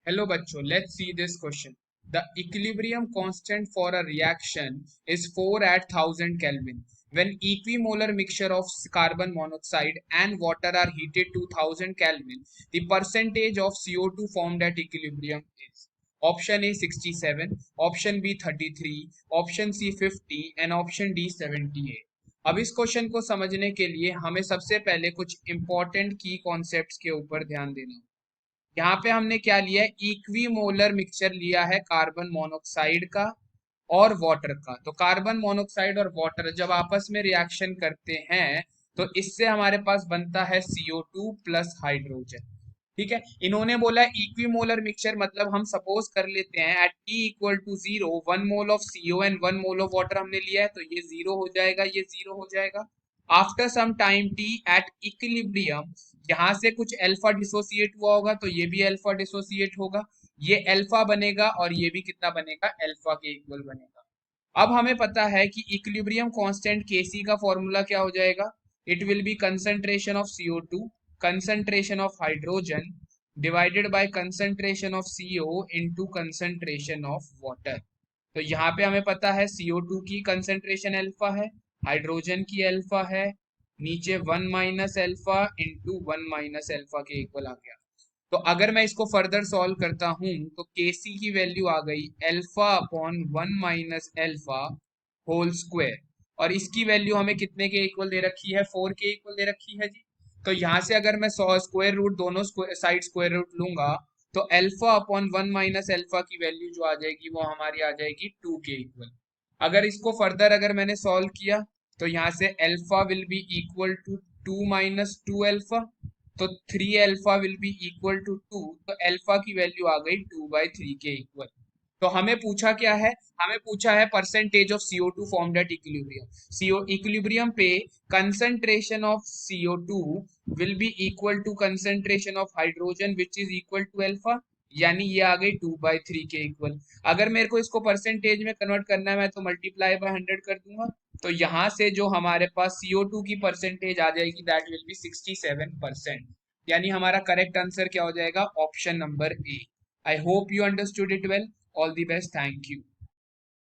Hello bachcho, let's see this question. The equilibrium constant for a reaction is 4 at 1000 Kelvin. When equimolar mixture of carbon monoxide and water are heated to 1000 Kelvin, the percentage of CO2 formed at equilibrium is option A 67, option B 33, option C 50 and option D 78. अब इस question को समझने के लिए हमें सबसे पहले कुछ इंपॉर्टेंट की कॉन्सेप्ट्स के ऊपर ध्यान देना। यहाँ पे हमने क्या लिया है, इक्विमोलर मिक्सचर लिया है कार्बन मोनोक्साइड का और वाटर का। तो कार्बन मोनोक्साइड और वाटर जब आपस में रिएक्शन करते हैं तो इससे हमारे पास बनता है CO2 प्लस हाइड्रोजन। ठीक है, इन्होंने बोला इक्विमोलर मिक्सचर मतलब हम सपोज कर लेते हैं at T equal to 0 1 mole of CO and 1 mole of water हमने लिया है, तो ये जीरो हो जाएगा, ये जीरो हो जाएगा। After some time T at equilibrium यहाँ से कुछ अल्फा डिसोसिएट हुआ होगा, तो ये भी अल्फा डिसोसिएट होगा, ये अल्फा बनेगा और ये भी कितना बनेगा, अल्फा के इक्वल बनेगा। अब हमें पता है कि इक्विलिब्रियम कांस्टेंट Kc का फॉर्मूला क्या हो जाएगा, it will be concentration of CO2 concentration of hydrogen divided by concentration of CO into concentration of water। तो यहाँ पे हमें पता है CO2 की कंसेंट्रेशन अल्फा है, हाइड्रोजन की अल्फा है, नीचे 1 minus alpha into 1 minus alpha के इक्वल आ गया। तो अगर मैं इसको फर्दर सॉल्व करता हूं तो Kc की वैल्यू आ गई alpha upon 1 minus alpha whole square, और इसकी वैल्यू हमें कितने के इक्वल दे रखी है, 4 के इक्वल दे रखी है जी। तो यहाँ से अगर मैं स्क्वायर रूट दोनों साइड स्क्वायर रूट लूंगा तो अल्फा अपॉन 1 माइनस अल्फा की वैल्यू जो आ जाएगी वो हमारी आ जाएगी 2 के इक्वल। अगर इसको फर्दर अगर मैंने सॉल्व किया तो यहाँ से alpha will be equal to 2 minus 2 alpha, तो 3 alpha will be equal to 2, तो अल्फा की वैल्यू आ गई 2/3 के इक्वल। तो हमें पूछा क्या है, हमें पूछा है percentage of CO2 formed at equilibrium. CO equilibrium पे concentration of CO2 will be equal to concentration of hydrogen which is equal to alpha, यानी ये आ गई 2/3 के इक्वल। अगर मेरे को इसको परसेंटेज में कन्वर्ट करना है मैं तो मल्टीप्लाई बाय 100 कर दूंगा, तो यहाँ से जो हमारे पास CO2 की परसेंटेज आ जाएगी दैट विल बी 67%। यानी हमारा करेक्ट आंसर क्या हो जाएगा, option number A. I hope you understood it well. All the best. Thank you.